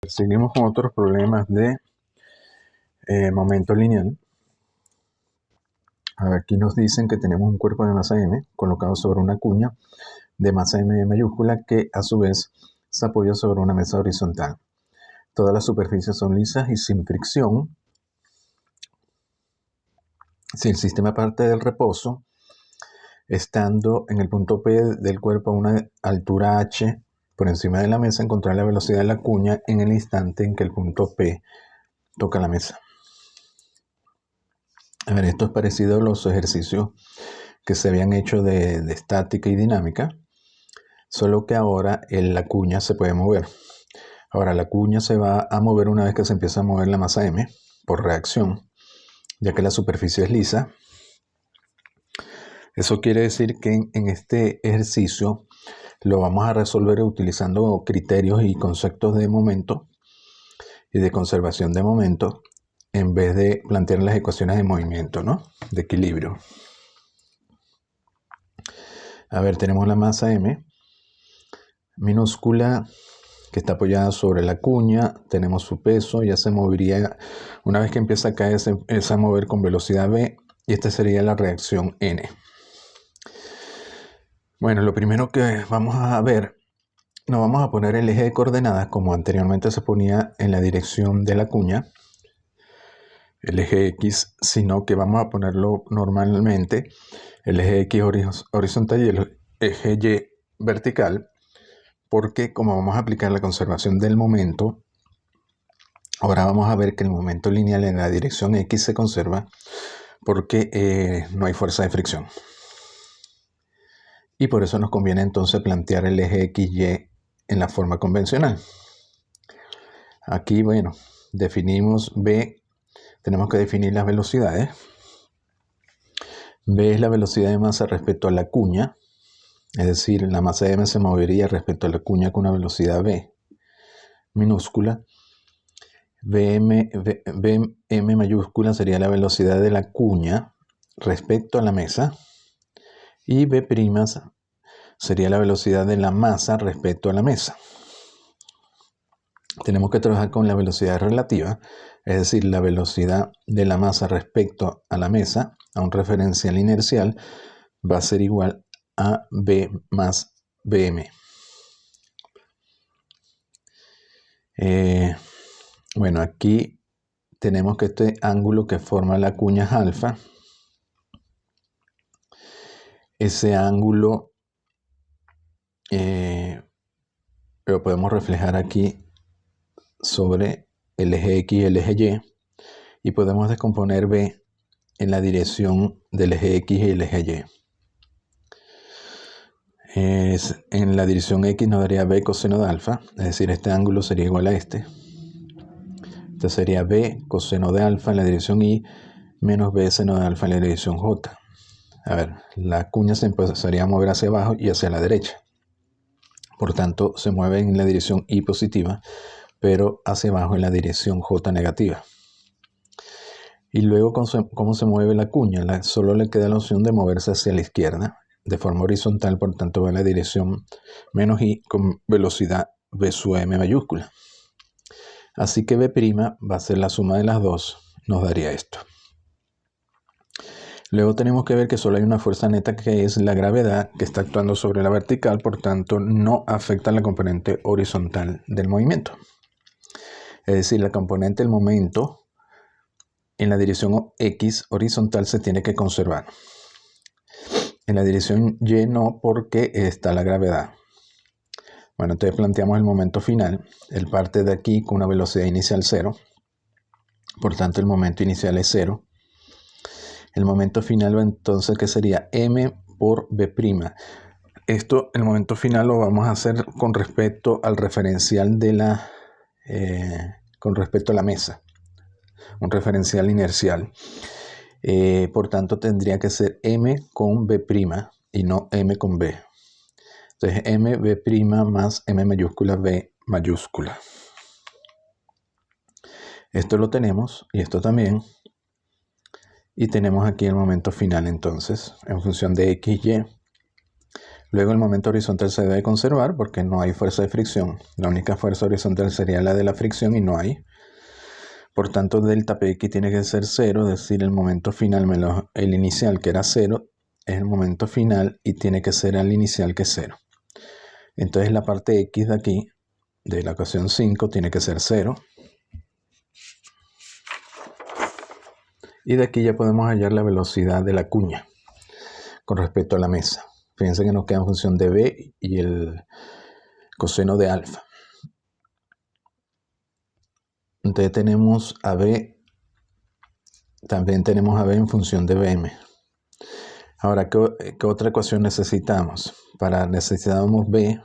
Seguimos con otros problemas de momento lineal. Aquí nos dicen que tenemos un cuerpo de masa m colocado sobre una cuña de masa m mayúscula que a su vez se apoya sobre una mesa horizontal. Todas las superficies son lisas y sin fricción. Si el sistema parte del reposo, estando en el punto P del cuerpo a una altura h por encima de la mesa, encontrar la velocidad de la cuña en el instante en que el punto P toca la mesa. A ver, esto es parecido a los ejercicios que se habían hecho de estática y dinámica, solo que ahora la cuña se puede mover. Ahora la cuña se va a mover una vez que se empieza a mover la masa m por reacción, ya que la superficie es lisa. Eso quiere decir que en este ejercicio lo vamos a resolver utilizando criterios y conceptos de momento y de conservación de momento, en vez de plantear las ecuaciones de movimiento, ¿no? De equilibrio. A ver, tenemos la masa m minúscula que está apoyada sobre la cuña, tenemos su peso, ya se movería, una vez que empieza a caer, se empieza a mover con velocidad v, y esta sería la reacción n. Bueno, lo primero que vamos a ver, no vamos a poner el eje de coordenadas como anteriormente se ponía en la dirección de la cuña, el eje X, sino que vamos a ponerlo normalmente el eje X horizontal y el eje Y vertical, porque como vamos a aplicar la conservación del momento, ahora vamos a ver que el momento lineal en la dirección X se conserva porque no hay fuerza de fricción. Y por eso nos conviene entonces plantear el eje XY en la forma convencional. Aquí, bueno, definimos B, tenemos que definir las velocidades. B es la velocidad de masa respecto a la cuña, es decir, la masa m se movería respecto a la cuña con una velocidad v minúscula. Bm mayúscula sería la velocidad de la cuña respecto a la mesa, y b' sería la velocidad de la masa respecto a la mesa. Tenemos que trabajar con la velocidad relativa, es decir, la velocidad de la masa respecto a la mesa, a un referencial inercial, va a ser igual a b más bm. Bueno, aquí tenemos que este ángulo que forma la cuña es alfa. Ese ángulo lo podemos reflejar aquí sobre el eje X y el eje Y podemos descomponer B en la dirección del eje X y el eje Y. En la dirección X nos daría B coseno de alfa, es decir, este ángulo sería igual a este. Este sería B coseno de alfa en la dirección Y menos B seno de alfa en la dirección J. A ver, la cuña se empezaría a mover hacia abajo y hacia la derecha. Por tanto, se mueve en la dirección Y positiva, pero hacia abajo en la dirección J negativa. Y luego, ¿cómo se mueve la cuña? Solo le queda la opción de moverse hacia la izquierda, de forma horizontal, por tanto va en la dirección menos I con velocidad V sub m mayúscula. Así que B' va a ser la suma de las dos, nos daría esto. Luego tenemos que ver que solo hay una fuerza neta, que es la gravedad, que está actuando sobre la vertical, por tanto no afecta la componente horizontal del movimiento. Es decir, la componente del momento en la dirección X horizontal se tiene que conservar. En la dirección Y no, porque está la gravedad. Bueno, entonces planteamos el momento final. Él parte de aquí con una velocidad inicial 0. Por tanto, el momento inicial es 0. El momento final, entonces, ¿qué sería? M por B'. Esto, el momento final, lo vamos a hacer con respecto al referencial de la... con respecto a la mesa. Un referencial inercial. Por tanto, tendría que ser M con B' y no M con B. Entonces, M, B' más M mayúscula, B mayúscula. Esto lo tenemos y esto también. Y tenemos aquí el momento final, entonces, en función de X, Y. Luego el momento horizontal se debe conservar porque no hay fuerza de fricción. La única fuerza horizontal sería la de la fricción y no hay. Por tanto, delta Px tiene que ser 0, es decir, el momento final menos el inicial, que era 0, es el momento final y tiene que ser el inicial, que es 0. Entonces la parte X de aquí, de la ecuación 5, tiene que ser 0. Y de aquí ya podemos hallar la velocidad de la cuña con respecto a la mesa. Fíjense que nos queda en función de B y el coseno de alfa. Entonces tenemos a B, también tenemos a B en función de BM. Ahora, ¿qué otra ecuación necesitamos? Necesitamos B.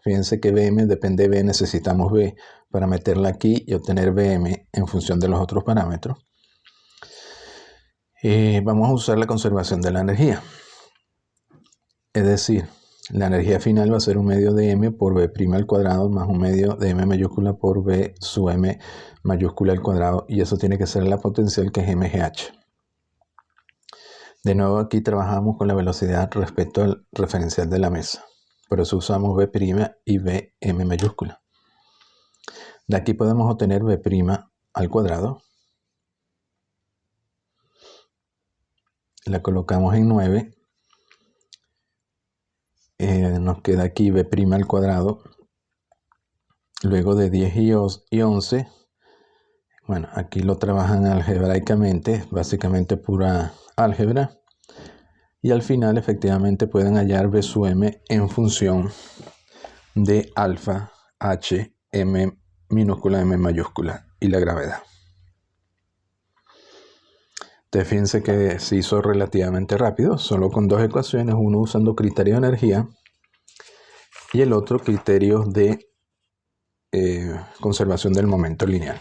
Fíjense que BM depende de B, necesitamos B para meterla aquí y obtener BM en función de los otros parámetros. Vamos a usar la conservación de la energía. Es decir, la energía final va a ser un medio de M por B' al cuadrado más un medio de M mayúscula por B sub M mayúscula al cuadrado, y eso tiene que ser la potencial, que es mgh. De nuevo aquí trabajamos con la velocidad respecto al referencial de la mesa. Por eso usamos B' y Bm mayúscula. De aquí podemos obtener B' al cuadrado. La colocamos en 9. Nos queda aquí B' al cuadrado. Luego de 10 y 11. Bueno, aquí lo trabajan algebraicamente, básicamente pura álgebra. Y al final efectivamente pueden hallar B sub M en función de alfa, H, M minúscula, M mayúscula y la gravedad. Entonces fíjense que se hizo relativamente rápido, solo con dos ecuaciones, uno usando criterio de energía y el otro criterio de conservación del momento lineal.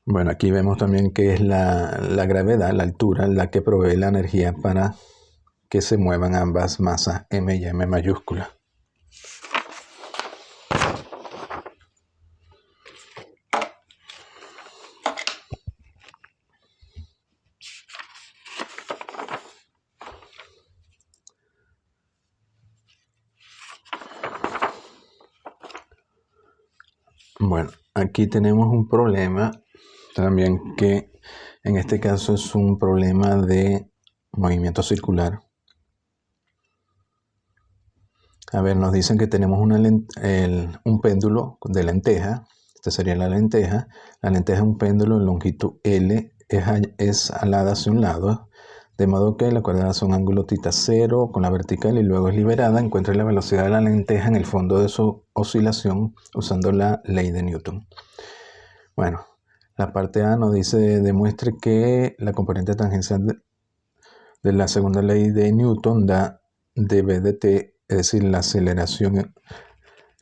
Bueno, aquí vemos también que es la gravedad, la altura, la que provee la energía para que se muevan ambas masas M y M mayúscula. Bueno, aquí tenemos un problema también, que en este caso es un problema de movimiento circular. A ver, nos dicen que tenemos un péndulo de lenteja. Esta sería la lenteja. La lenteja es un péndulo en longitud L, es alada hacia un lado, de modo que la cuerda hace un ángulo θ0 con la vertical y luego es liberada. Encuentre la velocidad de la lenteja en el fondo de su oscilación usando la ley de Newton. Bueno, la parte A nos dice, demuestre que la componente tangencial de la segunda ley de Newton da dB de t, es decir, la aceleración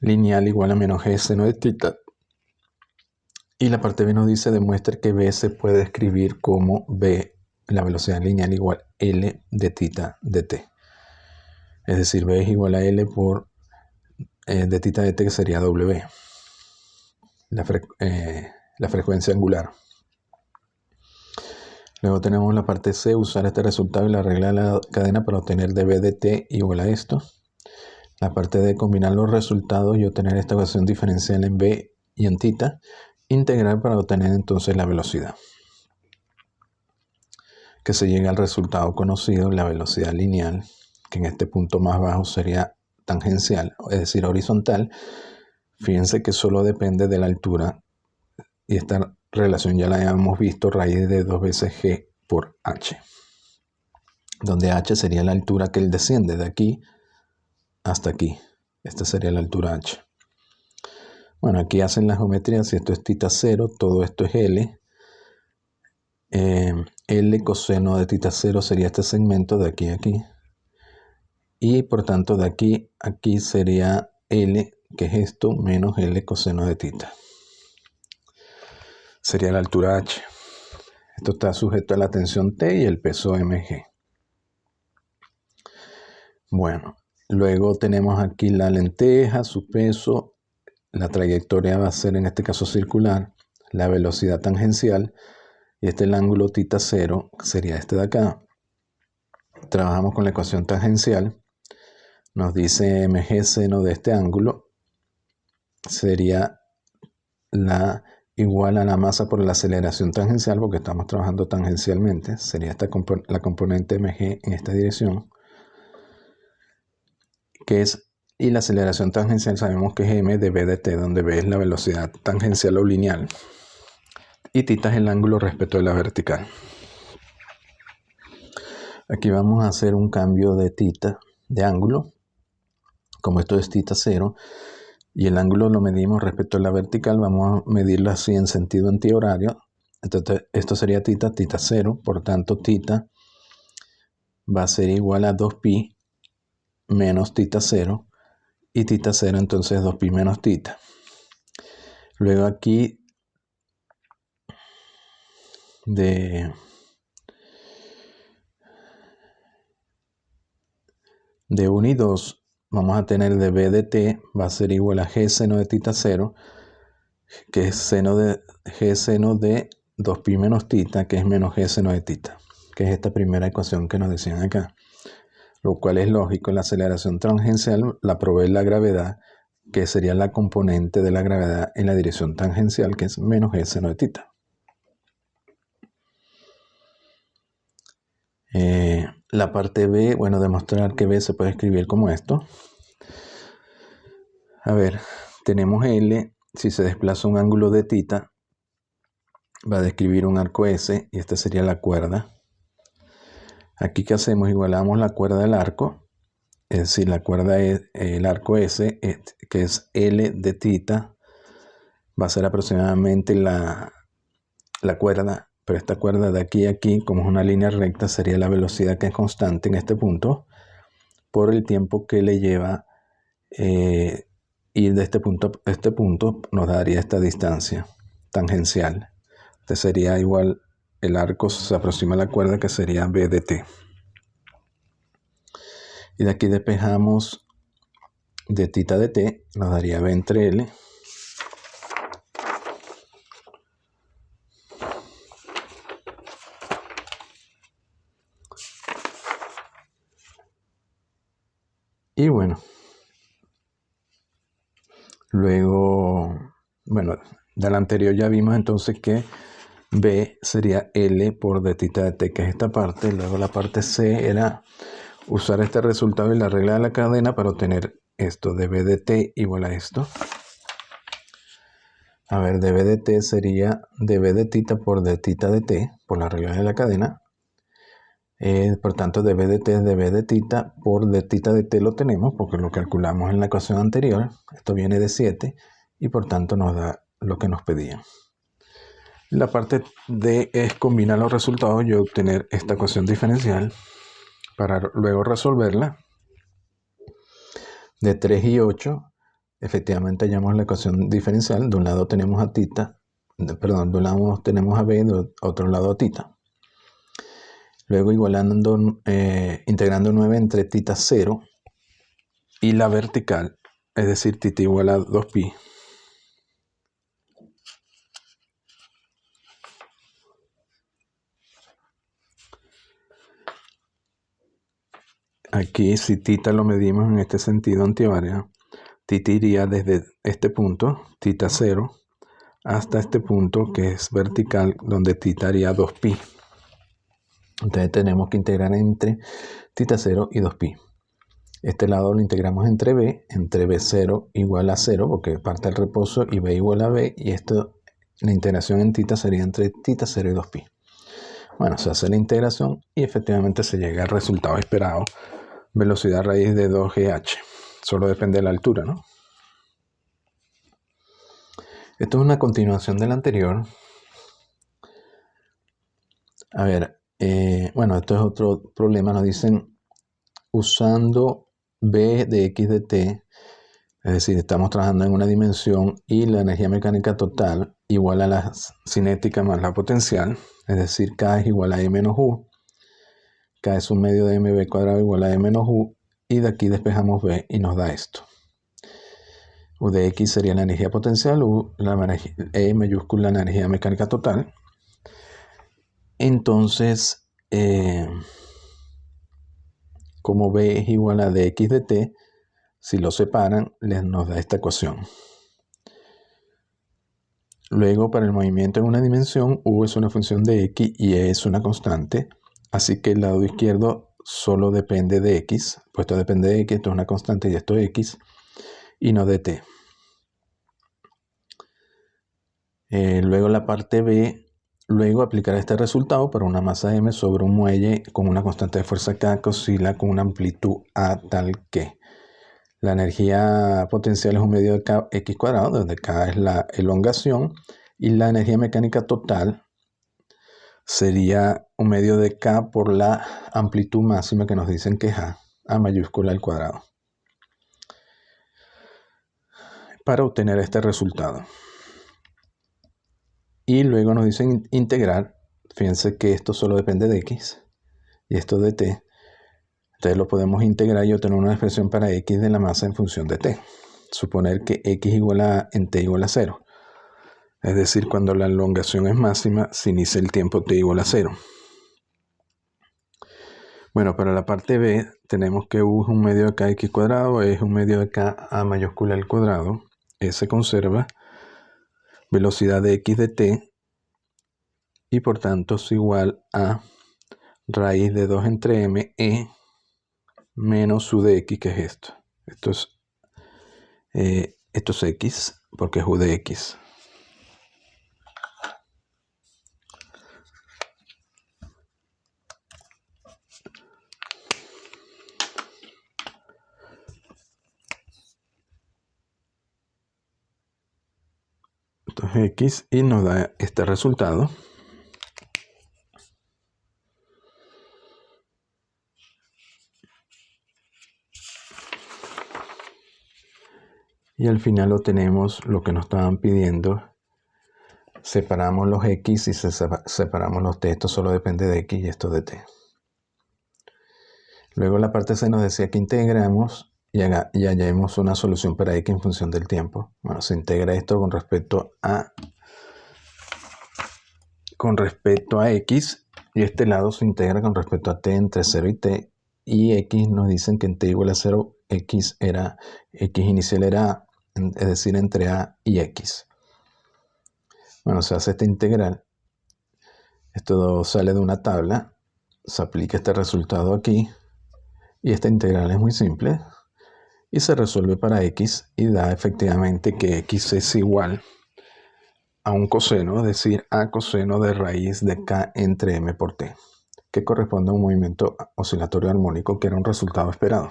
lineal igual a menos g seno de θ. Y la parte B nos dice, demuestre que B se puede escribir como B, la velocidad lineal igual L de θ de t. Es decir, B es igual a L por de θ de t, que sería W, la frecuencia angular. Luego tenemos la parte C, usar este resultado y la regla de la cadena para obtener dB de t igual a esto. La parte D, combinar los resultados y obtener esta ecuación diferencial en B y en θ. Integrar para obtener entonces la velocidad, que se llega al resultado conocido, la velocidad lineal, que en este punto más bajo sería tangencial, es decir, horizontal. Fíjense que solo depende de la altura, y esta relación ya la habíamos visto, raíz de 2 veces g por h, donde h sería la altura que él desciende de aquí hasta aquí. Esta sería la altura h. Bueno, aquí hacen la geometría. Si esto es θ0, todo esto es L. L coseno de θ0 sería este segmento de aquí a aquí. Y por tanto de aquí a aquí sería L, que es esto, menos L coseno de θ. Sería la altura h. Esto está sujeto a la tensión T y el peso mg. Bueno, luego tenemos aquí la lenteja, su peso. La trayectoria va a ser en este caso circular, la velocidad tangencial, y este es el ángulo θ 0, sería este de acá. Trabajamos con la ecuación tangencial. Nos dice mg seno de este ángulo sería igual a la masa por la aceleración tangencial, porque estamos trabajando tangencialmente. Sería la componente mg en esta dirección, y la aceleración tangencial sabemos que es m de b de t, donde b es la velocidad tangencial o lineal y θ es el ángulo respecto de la vertical. Aquí vamos a hacer un cambio de θ, de ángulo. Como esto es θ 0 y el ángulo lo medimos respecto a la vertical, vamos a medirlo así en sentido antihorario. Entonces esto sería θ 0, por tanto θ va a ser igual a 2pi menos θ 0, y θ 0 entonces 2pi menos θ. Luego aquí de 1 y 2 vamos a tener de b de t va a ser igual a g seno de θ 0, que es g seno de 2pi menos θ, que es menos g seno de θ, que es esta primera ecuación que nos decían acá. Lo cual es lógico, la aceleración tangencial la provee la gravedad, que sería la componente de la gravedad en la dirección tangencial, que es menos g seno de θ. La parte B, bueno, demostrar que B se puede escribir como esto. A ver, tenemos L, si se desplaza un ángulo de θ, va a describir un arco S, y esta sería la cuerda. Aquí, ¿qué hacemos? Igualamos la cuerda del arco, es decir, la cuerda es el arco S, que es L de θ, va a ser aproximadamente la cuerda, pero esta cuerda de aquí a aquí, como es una línea recta, sería la velocidad que es constante en este punto, por el tiempo que le lleva ir de este punto a este punto, nos daría esta distancia tangencial. Este sería igual, el arco se aproxima a la cuerda, que sería b de t. Y de aquí despejamos de θ de t, nos daría b entre L. Y bueno, luego, bueno, de la anterior ya vimos entonces que B sería L por d θ de t, que es esta parte. Luego la parte C era usar este resultado y la regla de la cadena para obtener esto de b de t igual a esto. A ver, dB de t sería dB de θ por d θ de t, por la regla de la cadena. Por tanto, dB de t es dB de θ por d θ de t, lo tenemos porque lo calculamos en la ecuación anterior. Esto viene de 7 y por tanto nos da lo que nos pedían. La parte D es combinar los resultados y obtener esta ecuación diferencial para luego resolverla. De 3 y 8, efectivamente hallamos la ecuación diferencial. De un lado tenemos a θ, perdón, de un lado tenemos a B, de otro lado a θ. Luego integrando 9 entre θ 0 y la vertical, es decir, θ igual a 2pi. Aquí, si θ lo medimos en este sentido antihorario, θ iría desde este punto, θ 0, hasta este punto que es vertical, donde θ haría 2pi. Entonces tenemos que integrar entre θ 0 y 2pi. Este lado lo integramos entre B0 igual a 0, porque parte del reposo, y B igual a B, y esto, la integración en θ sería entre θ 0 y 2pi. Bueno, se hace la integración y efectivamente se llega al resultado esperado, velocidad raíz de 2GH. Solo depende de la altura, ¿no? Esto es una continuación del anterior. A ver, bueno, esto es otro problema. Nos dicen, usando B de x de t, es decir, estamos trabajando en una dimensión y la energía mecánica total igual a la cinética más la potencial, es decir, K es igual a E menos U, K es un medio de mv cuadrado igual a E menos U, y de aquí despejamos B y nos da esto. U de x sería la energía potencial, U, E mayúscula, la energía mecánica total. Entonces, como B es igual a dx de t, si lo separan, nos da esta ecuación. Luego, para el movimiento en una dimensión, U es una función de X y E es una constante. Así que el lado izquierdo solo depende de X. Pues esto depende de X, esto es una constante y esto es X. Y no de T. Luego la parte B, luego aplicar este resultado para una masa M sobre un muelle con una constante de fuerza K que oscila con una amplitud A tal que la energía potencial es un medio de Kx cuadrado, donde K es la elongación, y la energía mecánica total sería un medio de K por la amplitud máxima que nos dicen que es A mayúscula al cuadrado, para obtener este resultado. Y luego nos dicen integrar. Fíjense que esto solo depende de X y esto de T. Entonces lo podemos integrar y obtener una expresión para X de la masa en función de T. Suponer que X igual a en T igual a 0. Es decir, cuando la elongación es máxima, se inicia el tiempo T igual a 0. Bueno, para la parte B tenemos que U es un medio de Kx cuadrado, E es un medio de K A mayúscula al cuadrado. E se conserva. Velocidad de X de T. Y por tanto es igual a raíz de 2 entre M E menos U de X, que es esto. Esto es X porque es U de X. Esto es X y nos da este resultado. Y al final obtenemos lo que nos estaban pidiendo. Separamos los X y separamos los T. Esto solo depende de X y esto de T. Luego la parte C nos decía que integramos y hallemos una solución para X en función del tiempo. Bueno, se integra esto con respecto a X, y este lado se integra con respecto a T entre 0 y T, y X nos dicen que en T igual a 0, X inicial era A, es decir, entre A y X. Bueno, se hace esta integral. Esto sale de una tabla, se aplica este resultado aquí, y esta integral es muy simple, y se resuelve para X, y da efectivamente que X es igual a un coseno, es decir, a coseno de raíz de K entre M por T, que corresponde a un movimiento oscilatorio armónico, que era un resultado esperado,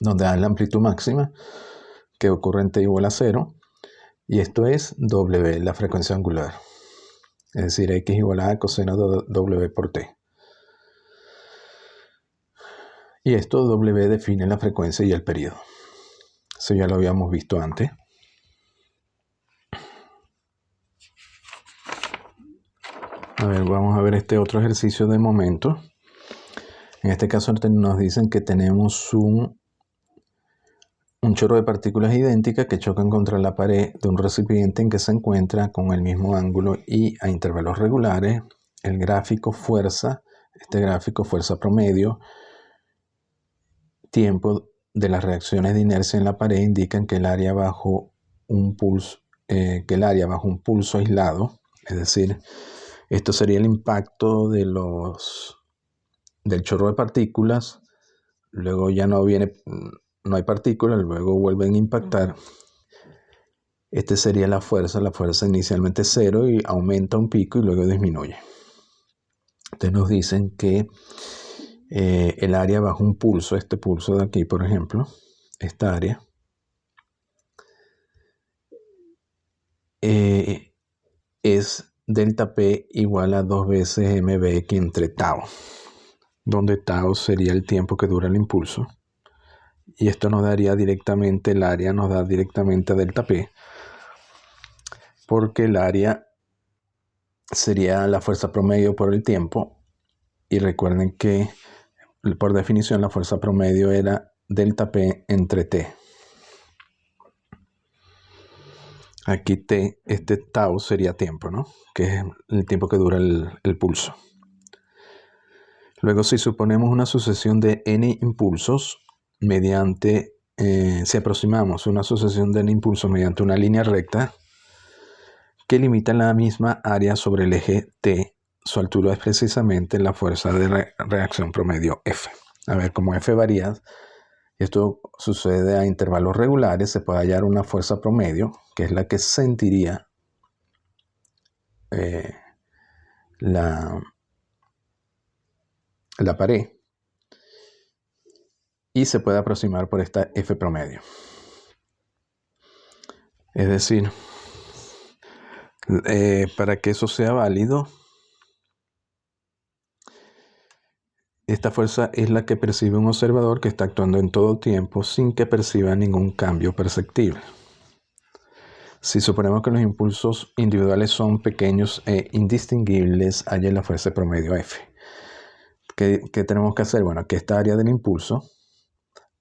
donde A es la amplitud máxima, que ocurre en T igual a 0, y esto es W, la frecuencia angular. Es decir, X igual a coseno de W por T. Y esto W define la frecuencia y el periodo. Eso ya lo habíamos visto antes. A ver, vamos a ver este otro ejercicio de momento. En este caso nos dicen que tenemos un chorro de partículas idénticas que chocan contra la pared de un recipiente en que se encuentra con el mismo ángulo y a intervalos regulares. El gráfico fuerza, fuerza promedio, tiempo de las reacciones de inercia en la pared indican que el área bajo un pulso aislado, es decir, esto sería el impacto del chorro de partículas, luego ya no hay partículas, luego vuelven a impactar. Este sería la fuerza inicialmente 0 y aumenta un pico y luego disminuye. Entonces nos dicen que el área bajo un pulso, este pulso de aquí, por ejemplo, esta área, es delta P igual a 2 veces mBx entre tau, donde tau sería el tiempo que dura el impulso. Y esto nos daría directamente, el área nos da directamente a delta P, porque el área sería la fuerza promedio por el tiempo. Y recuerden que por definición la fuerza promedio era delta P entre T. Aquí T, este tau sería tiempo, ¿no? Que es el tiempo que dura el pulso. Luego, si suponemos una sucesión de n impulsos mediante, si aproximamos una sucesión de n impulsos mediante una línea recta que limita la misma área sobre el eje T, su altura es precisamente la fuerza de reacción promedio F. A ver, como F varía, y esto sucede a intervalos regulares, se puede hallar una fuerza promedio, que es la que sentiría la pared, y se puede aproximar por esta F promedio. Es decir, para que eso sea válido, esta fuerza es la que percibe un observador que está actuando en todo tiempo sin que perciba ningún cambio perceptible. Si suponemos que los impulsos individuales son pequeños e indistinguibles, haya la fuerza promedio F. ¿Qué tenemos que hacer? Bueno, que esta área del impulso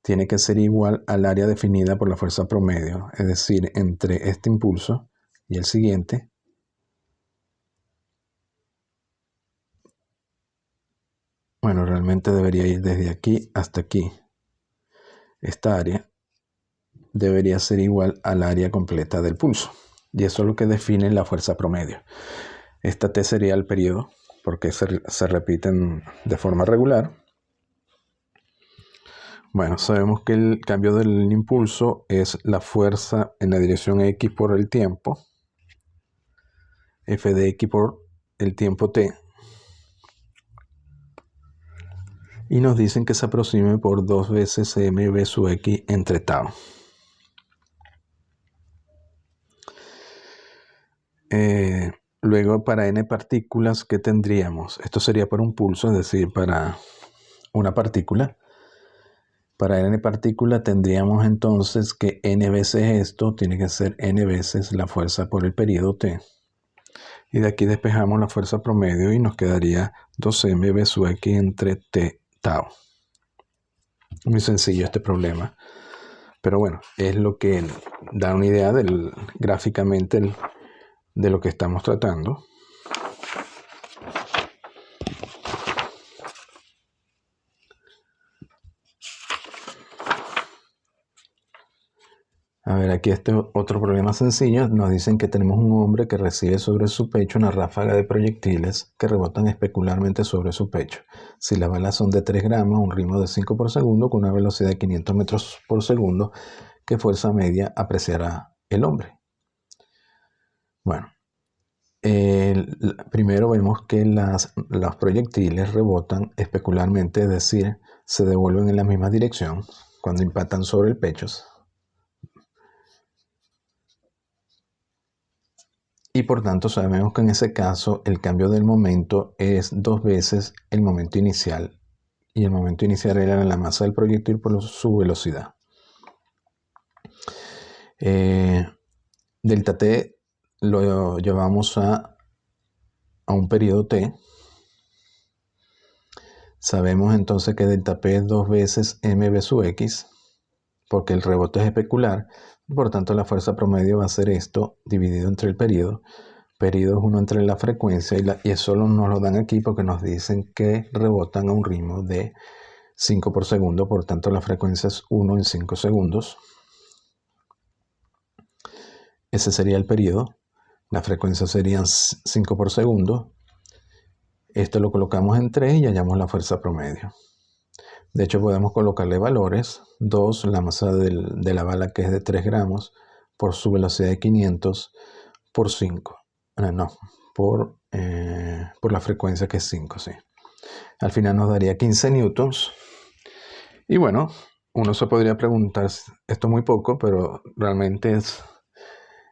tiene que ser igual al área definida por la fuerza promedio, es decir, entre este impulso y el siguiente. Bueno, realmente debería ir desde aquí hasta aquí. Esta área debería ser igual al área completa del pulso. Y eso es lo que define la fuerza promedio. Esta T sería el periodo, porque se repiten de forma regular. Bueno, sabemos que el cambio del impulso es la fuerza en la dirección X por el tiempo. F de X por el tiempo T. Y nos dicen que se aproxime por 2 veces mv sub X entre tau. Luego, para n partículas, ¿qué tendríamos? Esto sería para un pulso, es decir, para una partícula. Para n partícula tendríamos entonces que n veces esto tiene que ser n veces la fuerza por el periodo t. Y de aquí despejamos la fuerza promedio y nos quedaría 2mv sub x entre t tau. Muy sencillo este problema. Pero bueno, es lo que da una idea gráficamente de lo que estamos tratando. A ver, aquí este otro problema sencillo. Nos dicen que tenemos un hombre que recibe sobre su pecho una ráfaga de proyectiles que rebotan especularmente sobre su pecho. Si las balas son de 3 gramos, un ritmo de 5 por segundo, con una velocidad de 500 metros por segundo, ¿qué fuerza media apreciará el hombre? Bueno, primero vemos que los proyectiles rebotan especularmente, es decir, se devuelven en la misma dirección cuando impactan sobre el pecho. Y por tanto sabemos que en ese caso el cambio del momento es 2 veces el momento inicial. Y el momento inicial era la masa del proyectil por su velocidad. Delta T lo llevamos a un periodo T. Sabemos entonces que delta P es 2 veces mv sub x, porque el rebote es especular. Por tanto, la fuerza promedio va a ser esto dividido entre el periodo. Periodo es 1 entre la frecuencia y eso nos lo dan aquí porque nos dicen que rebotan a un ritmo de 5 por segundo. Por tanto, la frecuencia es 1 en 5 segundos. Ese sería el periodo. La frecuencia serían 5 por segundo. Esto lo colocamos en 3 y hallamos la fuerza promedio. De hecho, podemos colocarle valores. 2, la masa de la bala, que es de 3 gramos, por su velocidad de 500, por 5. Por la frecuencia, que es 5, sí. Al final nos daría 15 newtons. Y bueno, uno se podría preguntar, esto es muy poco, pero realmente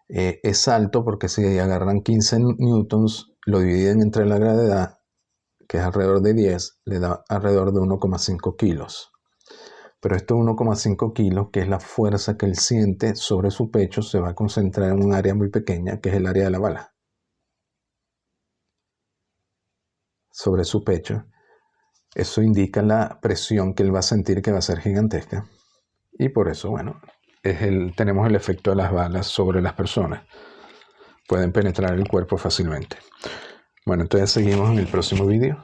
es alto, porque si agarran 15 newtons, lo dividen entre la gravedad, que es alrededor de 10, le da alrededor de 1,5 kilos. Pero estos 1,5 kilos, que es la fuerza que él siente sobre su pecho, se va a concentrar en un área muy pequeña, que es el área de la bala. Sobre su pecho. Eso indica la presión que él va a sentir, que va a ser gigantesca. Y por eso, bueno, tenemos el efecto de las balas sobre las personas. Pueden penetrar el cuerpo fácilmente. Bueno, entonces seguimos en el próximo vídeo.